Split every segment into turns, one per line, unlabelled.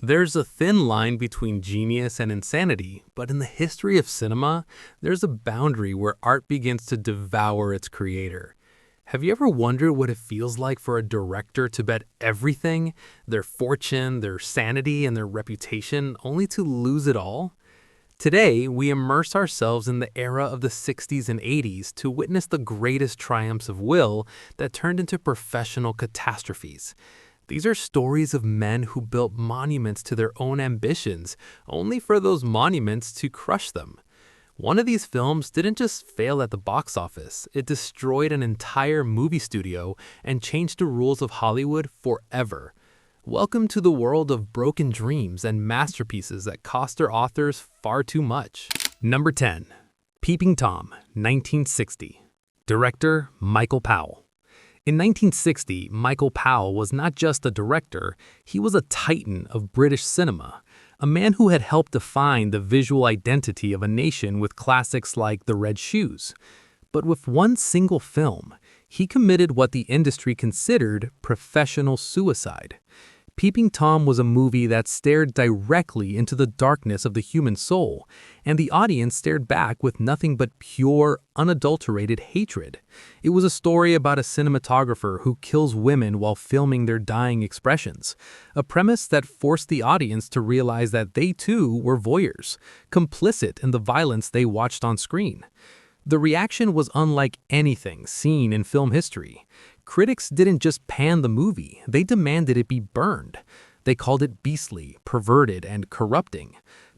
There's a thin line between genius and insanity, but in the history of cinema, there's a boundary where art begins to devour its creator. Have you ever wondered what it feels like for a director to bet everything, their fortune, their sanity, and their reputation, only to lose it all? Today, we immerse ourselves in the era of the 60s and 80s to witness the greatest triumphs of will that turned into professional catastrophes. These are stories of men who built monuments to their own ambitions, only for those monuments to crush them. One of these films didn't just fail at the box office, it destroyed an entire movie studio and changed the rules of Hollywood forever. Welcome to the world of broken dreams and masterpieces that cost their authors far too much. Number 10. Peeping Tom, 1960. Director Michael Powell. In 1960, Michael Powell was not just a director, he was a titan of British cinema, a man who had helped define the visual identity of a nation with classics like The Red Shoes. But with one single film, he committed what the industry considered professional suicide. Peeping Tom was a movie that stared directly into the darkness of the human soul, and the audience stared back with nothing but pure, unadulterated hatred. It was a story about a cinematographer who kills women while filming their dying expressions, a premise that forced the audience to realize that they too were voyeurs, complicit in the violence they watched on screen. The reaction was unlike anything seen in film history. Critics didn't just pan the movie, they demanded it be burned. They called it beastly, perverted, and corrupting.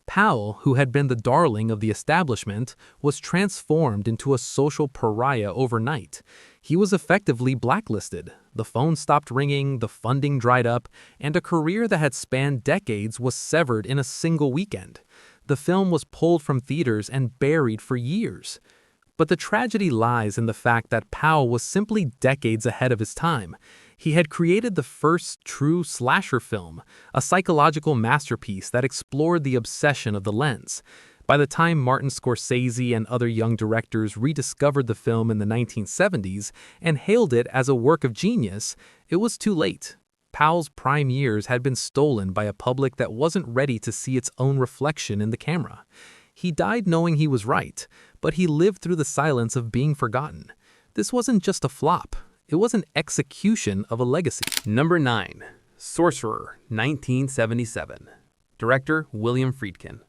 Powell, who had been the darling of the establishment, was transformed into a social pariah overnight. He was effectively blacklisted. The phone stopped ringing, the funding dried up, and a career that had spanned decades was severed in a single weekend. The film was pulled from theaters and buried for years. But the tragedy lies in the fact that Powell was simply decades ahead of his time. He had created the first true slasher film, a psychological masterpiece that explored the obsession of the lens. By the time Martin Scorsese and other young directors rediscovered the film in the 1970s and hailed it as a work of genius, it was too late. Powell's prime years had been stolen by a public that wasn't ready to see its own reflection in the camera. He died knowing he was right, but he lived through the silence of being forgotten. This wasn't just a flop, it was an execution of a legacy. Number 9. Sorcerer, 1977. Director William Friedkin.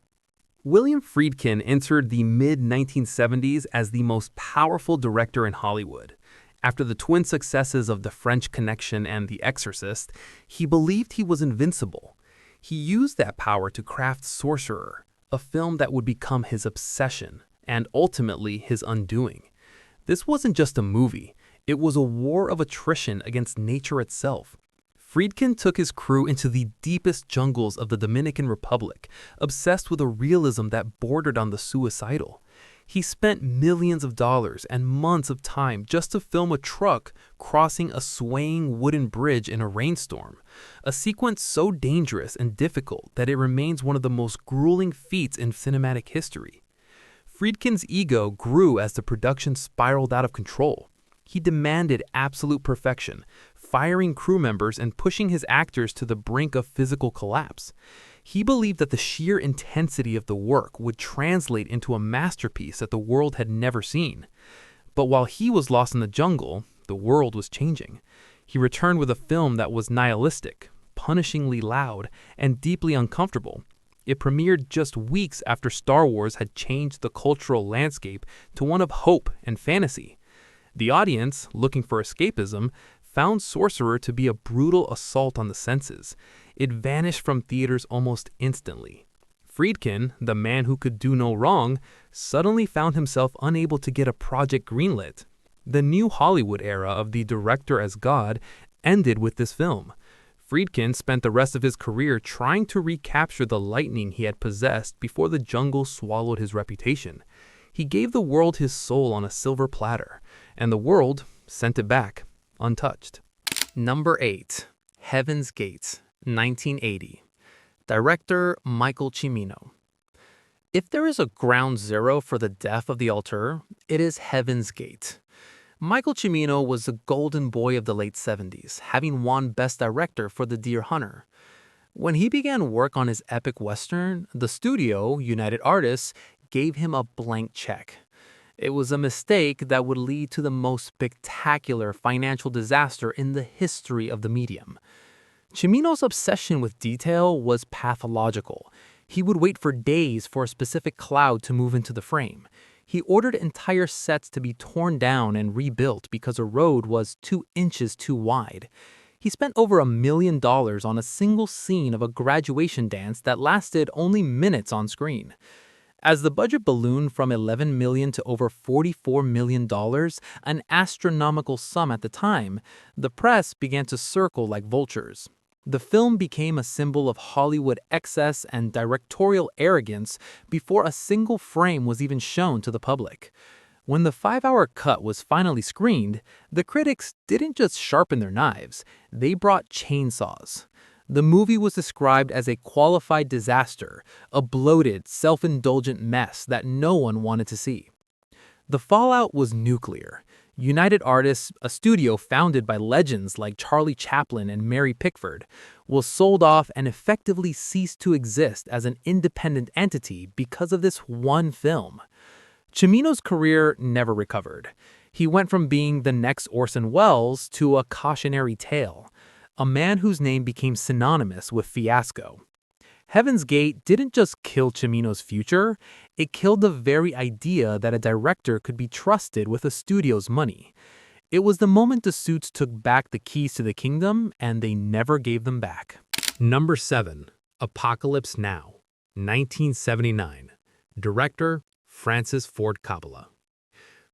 William Friedkin entered the mid-1970s as the most powerful director in Hollywood. After the twin successes of The French Connection and The Exorcist, he believed he was invincible. He used that power to craft Sorcerer, a film that would become his obsession and ultimately his undoing. This wasn't just a movie, it was a war of attrition against nature itself. Friedkin took his crew into the deepest jungles of the Dominican Republic, obsessed with a realism that bordered on the suicidal. He spent millions of dollars and months of time just to film a truck crossing a swaying wooden bridge in a rainstorm, a sequence so dangerous and difficult that it remains one of the most grueling feats in cinematic history. Friedkin's ego grew as the production spiraled out of control. He demanded absolute perfection, firing crew members and pushing his actors to the brink of physical collapse. He believed that the sheer intensity of the work would translate into a masterpiece that the world had never seen. But while he was lost in the jungle, the world was changing. He returned with a film that was nihilistic, punishingly loud, and deeply uncomfortable. It premiered just weeks after Star Wars had changed the cultural landscape to one of hope and fantasy. The audience, looking for escapism, found Sorcerer to be a brutal assault on the senses. It vanished from theaters almost instantly. Friedkin, the man who could do no wrong, suddenly found himself unable to get a project greenlit. The new Hollywood era of the director as God ended with this film. Friedkin spent the rest of his career trying to recapture the lightning he had possessed before the jungle swallowed his reputation. He gave the world his soul on a silver platter, and the world sent it back, untouched. Number 8. Heaven's Gate, 1980. Director Michael Cimino. If there is a ground zero for the death of the auteur, it is Heaven's Gate. Michael Cimino was the golden boy of the late 70s, having won Best Director for The Deer Hunter. When he began work on his epic western, the studio, United Artists, gave him a blank check. It was a mistake that would lead to the most spectacular financial disaster in the history of the medium. Cimino's obsession with detail was pathological. He would wait for days for a specific cloud to move into the frame. He ordered entire sets to be torn down and rebuilt because a road was 2 inches too wide. He spent over $1 million on a single scene of a graduation dance that lasted only minutes on screen. As the budget ballooned from $11 million to over $44 million, an astronomical sum at the time, the press began to circle like vultures. The film became a symbol of Hollywood excess and directorial arrogance before a single frame was even shown to the public. When the 5-hour cut was finally screened, the critics didn't just sharpen their knives, they brought chainsaws. The movie was described as a qualified disaster, a bloated, self-indulgent mess that no one wanted to see. The fallout was nuclear. United Artists, a studio founded by legends like Charlie Chaplin and Mary Pickford, was sold off and effectively ceased to exist as an independent entity because of this one film. Cimino's career never recovered. He went from being the next Orson Welles to a cautionary tale, a man whose name became synonymous with fiasco. Heaven's Gate didn't just kill Cimino's future, it killed the very idea that a director could be trusted with a studio's money. It was the moment the Suits took back the keys to the kingdom, and they never gave them back. Number 7. Apocalypse Now, 1979. Director, Francis Ford Coppola.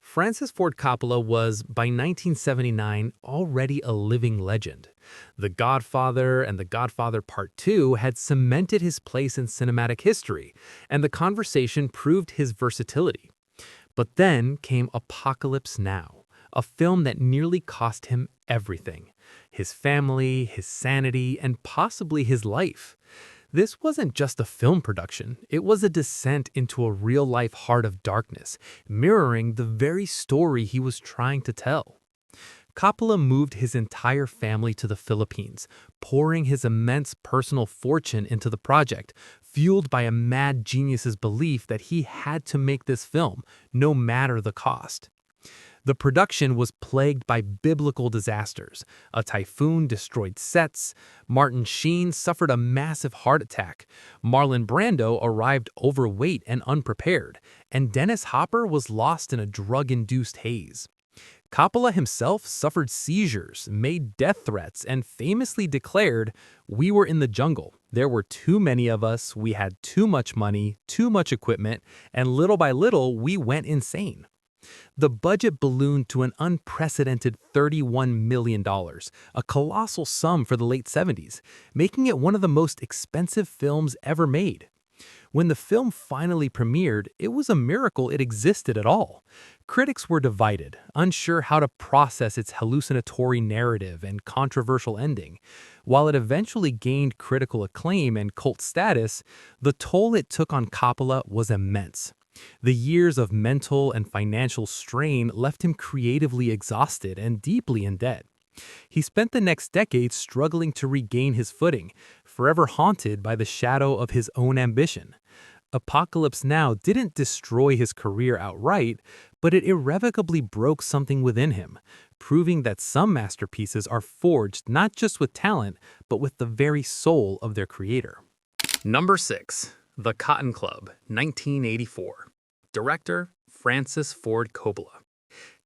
Francis Ford Coppola was, by 1979, already a living legend. The Godfather and The Godfather Part 2 had cemented his place in cinematic history, and The Conversation proved his versatility. But then came Apocalypse Now, a film that nearly cost him everything: his family, his sanity, and possibly his life. This wasn't just a film production, it was a descent into a real-life heart of darkness, mirroring the very story he was trying to tell. Coppola moved his entire family to the Philippines, pouring his immense personal fortune into the project, fueled by a mad genius's belief that he had to make this film, no matter the cost. The production was plagued by biblical disasters. A typhoon destroyed sets, Martin Sheen suffered a massive heart attack, Marlon Brando arrived overweight and unprepared, and Dennis Hopper was lost in a drug-induced haze. Coppola himself suffered seizures, made death threats, and famously declared, "We were in the jungle. There were too many of us, we had too much money, too much equipment, and little by little we went insane." The budget ballooned to an unprecedented $31 million, a colossal sum for the late 70s, making it one of the most expensive films ever made. When the film finally premiered, it was a miracle it existed at all. Critics were divided, unsure how to process its hallucinatory narrative and controversial ending. While it eventually gained critical acclaim and cult status, the toll it took on Coppola was immense. The years of mental and financial strain left him creatively exhausted and deeply in debt. He spent the next decade struggling to regain his footing, forever haunted by the shadow of his own ambition. Apocalypse Now didn't destroy his career outright, but it irrevocably broke something within him, proving that some masterpieces are forged not just with talent, but with the very soul of their creator. Number 6. The Cotton Club, 1984. Director, Francis Ford Coppola.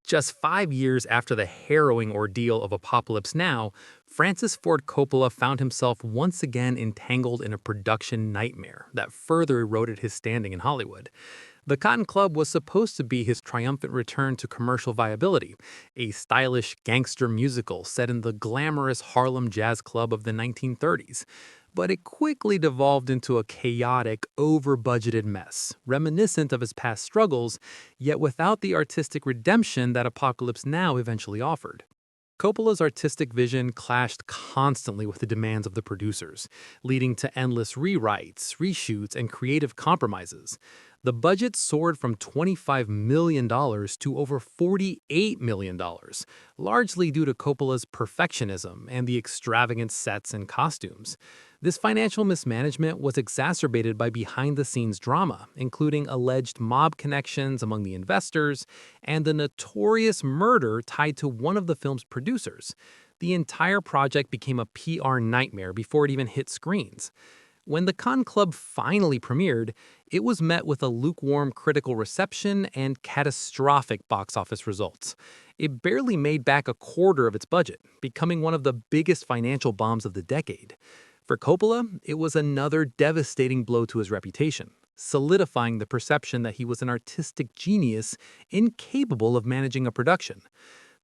Just 5 years after the harrowing ordeal of Apocalypse Now, Francis Ford Coppola found himself once again entangled in a production nightmare that further eroded his standing in Hollywood. The Cotton Club was supposed to be his triumphant return to commercial viability, a stylish gangster musical set in the glamorous Harlem jazz club of the 1930s. But it quickly devolved into a chaotic, over-budgeted mess, reminiscent of his past struggles, yet without the artistic redemption that Apocalypse Now eventually offered. Coppola's artistic vision clashed constantly with the demands of the producers, leading to endless rewrites, reshoots, and creative compromises. The budget soared from $25 million to over $48 million, largely due to Coppola's perfectionism and the extravagant sets and costumes. This financial mismanagement was exacerbated by behind-the-scenes drama, including alleged mob connections among the investors and the notorious murder tied to one of the film's producers. The entire project became a PR nightmare before it even hit screens. When the Cannes Club finally premiered, it was met with a lukewarm critical reception and catastrophic box office results. It barely made back a quarter of its budget, becoming one of the biggest financial bombs of the decade. For Coppola, it was another devastating blow to his reputation, solidifying the perception that he was an artistic genius incapable of managing a production.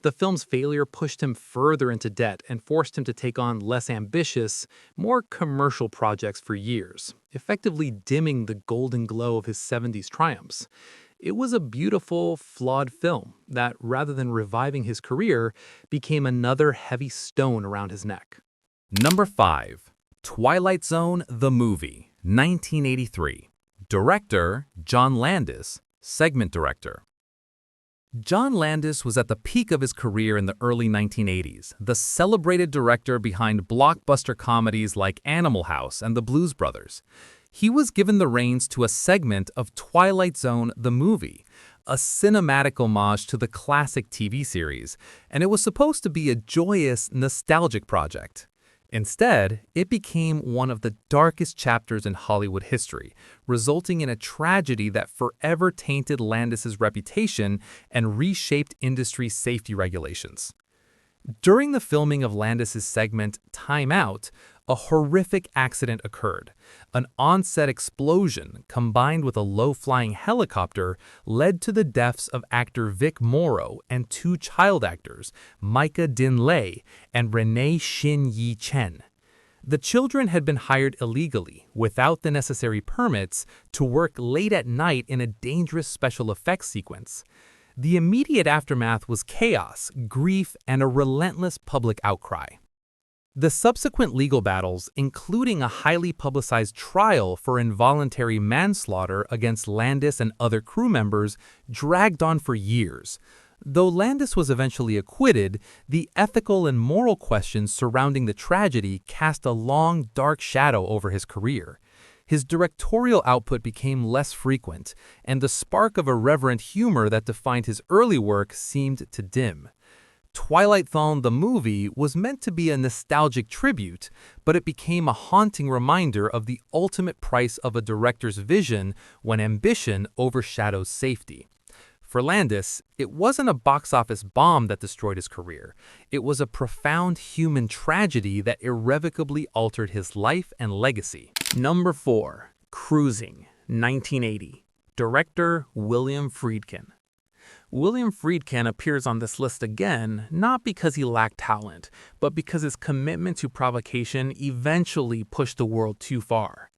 The film's failure pushed him further into debt and forced him to take on less ambitious, more commercial projects for years, effectively dimming the golden glow of his 70s triumphs. It was a beautiful, flawed film that, rather than reviving his career, became another heavy stone around his neck.
Number 5. Twilight Zone, the movie, 1983. Director, John Landis, segment director. John Landis was at the peak of his career in the early 1980s, the celebrated director behind blockbuster comedies like Animal House and The Blues Brothers. He was given the reins to a segment of Twilight Zone, the movie, a cinematic homage to the classic TV series, and it was supposed to be a joyous, nostalgic project. Instead, it became one of the darkest chapters in Hollywood history, resulting in a tragedy that forever tainted Landis's reputation and reshaped industry safety regulations. During the filming of Landis's segment Time Out, a horrific accident occurred. An on-set explosion, combined with a low-flying helicopter, led to the deaths of actor Vic Morrow and two child actors, Micah Din Lei and Renee Shin Yi Chen. The children had been hired illegally, without the necessary permits, to work late at night in a dangerous special effects sequence. The immediate aftermath was chaos, grief, and a relentless public outcry. The subsequent legal battles, including a highly publicized trial for involuntary manslaughter against Landis and other crew members, dragged on for years. Though Landis was eventually acquitted, the ethical and moral questions surrounding the tragedy cast a long, dark shadow over his career. His directorial output became less frequent, and the spark of irreverent humor that defined his early work seemed to dim. Twilight Zone, the movie, was meant to be a nostalgic tribute, but it became a haunting reminder of the ultimate price of a director's vision when ambition overshadows safety. For Landis, it wasn't a box office bomb that destroyed his career. It was a profound human tragedy that irrevocably altered his life and legacy.
Number 4. Cruising, 1980. Director, William Friedkin. William Friedkin appears on this list again, not because he lacked talent, but because his commitment to provocation eventually pushed the world too far.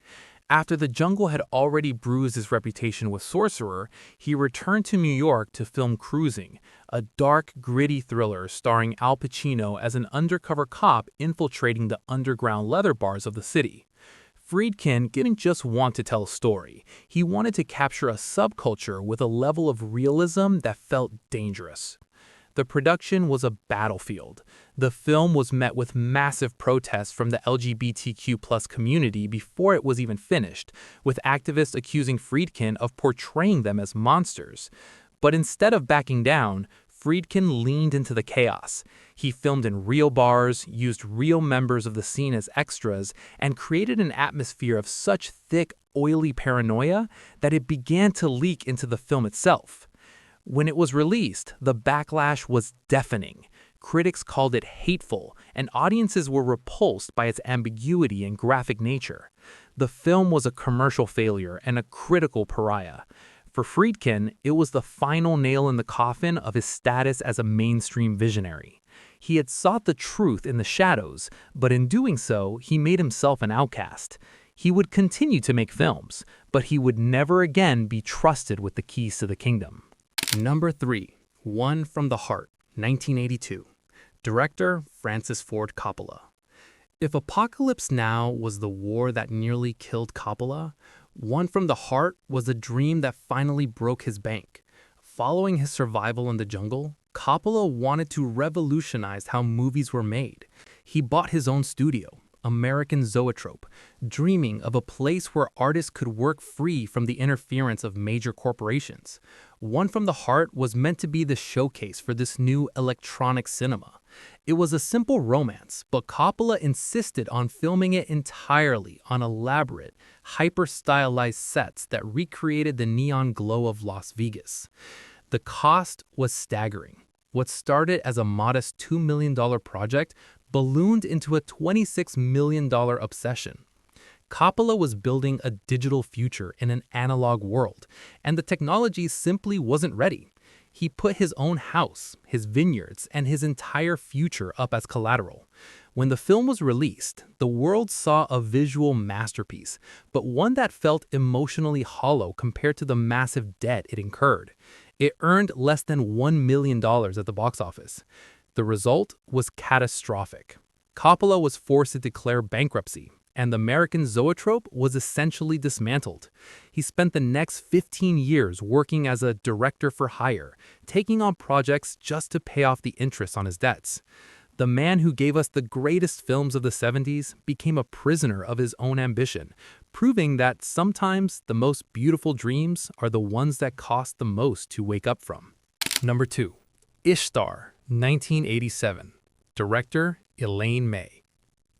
After The Jungle had already bruised his reputation with Sorcerer, he returned to New York to film Cruising, a dark, gritty thriller starring Al Pacino as an undercover cop infiltrating the underground leather bars of the city. Friedkin didn't just want to tell a story. He wanted to capture a subculture with a level of realism that felt dangerous. The production was a battlefield. The film was met with massive protests from the LGBTQ+ community before it was even finished, with activists accusing Friedkin of portraying them as monsters. But instead of backing down, Friedkin leaned into the chaos. He filmed in real bars, used real members of the scene as extras, and created an atmosphere of such thick, oily paranoia that it began to leak into the film itself. When it was released, the backlash was deafening. Critics called it hateful, and audiences were repulsed by its ambiguity and graphic nature. The film was a commercial failure and a critical pariah. For Friedkin, it was the final nail in the coffin of his status as a mainstream visionary. He had sought the truth in the shadows, but in doing so, he made himself an outcast. He would continue to make films, but he would never again be trusted with the keys to the kingdom. Number 3. One from the Heart, 1982. Director, Francis Ford Coppola. If Apocalypse Now was the war that nearly killed Coppola, One from the Heart was a dream that finally broke his bank. Following his survival in the jungle, Coppola wanted to revolutionize how movies were made. He bought his own studio, American zoetrope, dreaming of a place where artists could work free from the interference of major corporations. One from the Heart was meant to be the showcase for this new electronic cinema. It was a simple romance, but Coppola insisted on filming it entirely on elaborate, hyper-stylized sets that recreated the neon glow of Las Vegas. The cost was staggering. What started as a modest $2 million project ballooned into a $26 million obsession. Coppola was building a digital future in an analog world, and the technology simply wasn't ready. He put his own house, his vineyards, and his entire future up as collateral. When the film was released, the world saw a visual masterpiece, but one that felt emotionally hollow compared to the massive debt it incurred. It earned less than $1 million at the box office. The result was catastrophic. Coppola was forced to declare bankruptcy, and the American zoetrope was essentially dismantled. He spent the next 15 years working as a director for hire, taking on projects just to pay off the interest on his debts. The man who gave us the greatest films of the 70s became a prisoner of his own ambition, proving that sometimes the most beautiful dreams are the ones that cost the most to wake up from. Number 2. Ishtar, 1987. Director, Elaine May.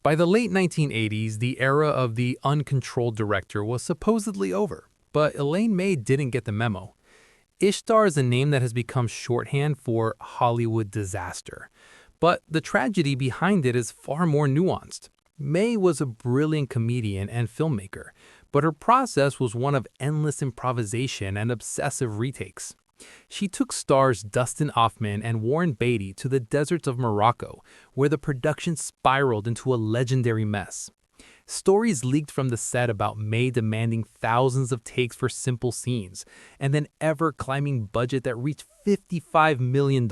By the late 1980s, the era of the uncontrolled director was supposedly over, but Elaine May didn't get the memo. Ishtar is a name that has become shorthand for Hollywood disaster. But the tragedy behind it is far more nuanced. May was a brilliant comedian and filmmaker, but her process was one of endless improvisation and obsessive retakes. She took stars Dustin Hoffman and Warren Beatty to the deserts of Morocco, where the production spiraled into a legendary mess. Stories leaked from the set about May demanding thousands of takes for simple scenes, and an ever-climbing budget that reached $55 million.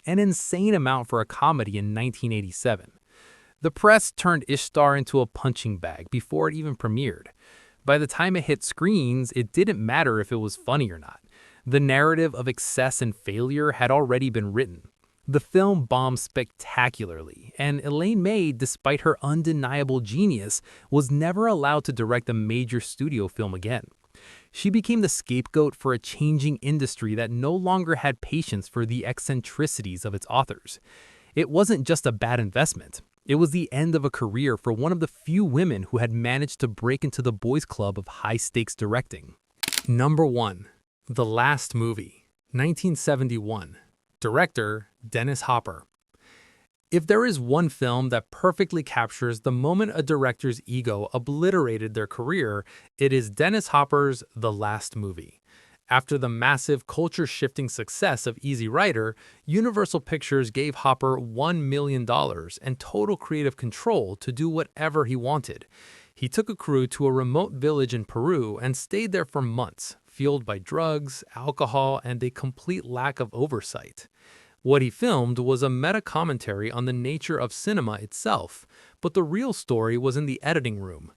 An insane amount for a comedy in 1987. The press turned Ishtar into a punching bag before it even premiered. By the time it hit screens, it didn't matter if it was funny or not. The narrative of excess and failure had already been written. The film bombed spectacularly, and Elaine May, despite her undeniable genius, was never allowed to direct a major studio film again. She became the scapegoat for a changing industry that no longer had patience for the eccentricities of its authors. It wasn't just a bad investment. It was the end of a career for one of the few women who had managed to break into the boys' club of high-stakes directing. Number 1. The Last Movie, 1971. Director, Dennis Hopper. If there is one film that perfectly captures the moment a director's ego obliterated their career, it is Dennis Hopper's The Last Movie. After the massive culture-shifting success of Easy Rider, Universal Pictures gave Hopper $1 million and total creative control to do whatever he wanted. He took a crew to a remote village in Peru and stayed there for months, fueled by drugs, alcohol, and a complete lack of oversight. What he filmed was a meta-commentary on the nature of cinema itself, but the real story was in the editing room.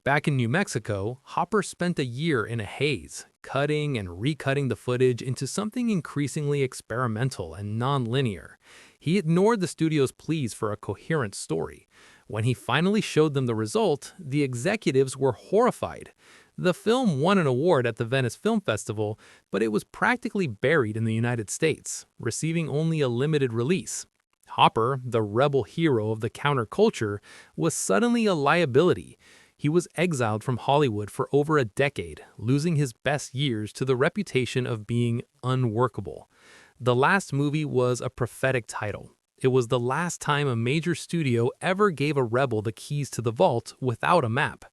Back in New Mexico, Hopper spent a year in a haze, cutting and recutting the footage into something increasingly experimental and non-linear. He ignored the studio's pleas for a coherent story. When he finally showed them the result, the executives were horrified. The film won an award at the Venice Film Festival, but it was practically buried in the United States, receiving only a limited release. Hopper, the rebel hero of the counterculture, was suddenly a liability. He was exiled from Hollywood for over a decade, losing his best years to the reputation of being unworkable. The Last Movie was a prophetic title. It was the last time a major studio ever gave a rebel the keys to the vault without a map.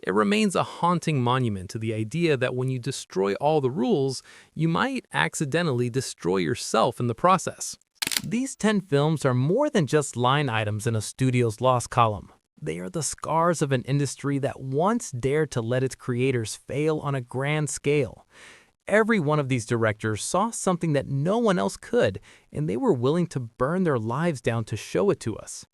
It remains a haunting monument to the idea that when you destroy all the rules, you might accidentally destroy yourself in the process. These 10 films are more than just line items in a studio's loss column. They are the scars of an industry that once dared to let its creators fail on a grand scale. Every one of these directors saw something that no one else could, and they were willing to burn their lives down to show it to us.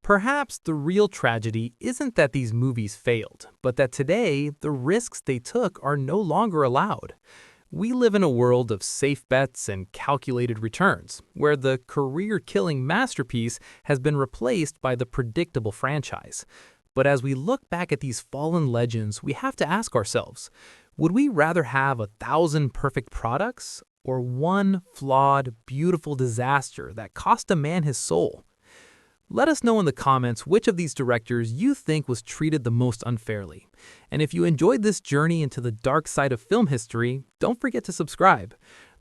Perhaps the real tragedy isn't that these movies failed, but that today the risks they took are no longer allowed. We live in a world of safe bets and calculated returns, where the career-killing masterpiece has been replaced by the predictable franchise. But as we look back at these fallen legends, we have to ask ourselves, would we rather have 1,000 perfect products or one flawed, beautiful disaster that cost a man his soul? Let us know in the comments which of these directors you think was treated the most unfairly. And if you enjoyed this journey into the dark side of film history, don't forget to subscribe.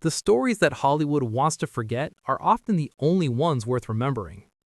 The stories that Hollywood wants to forget are often the only ones worth remembering.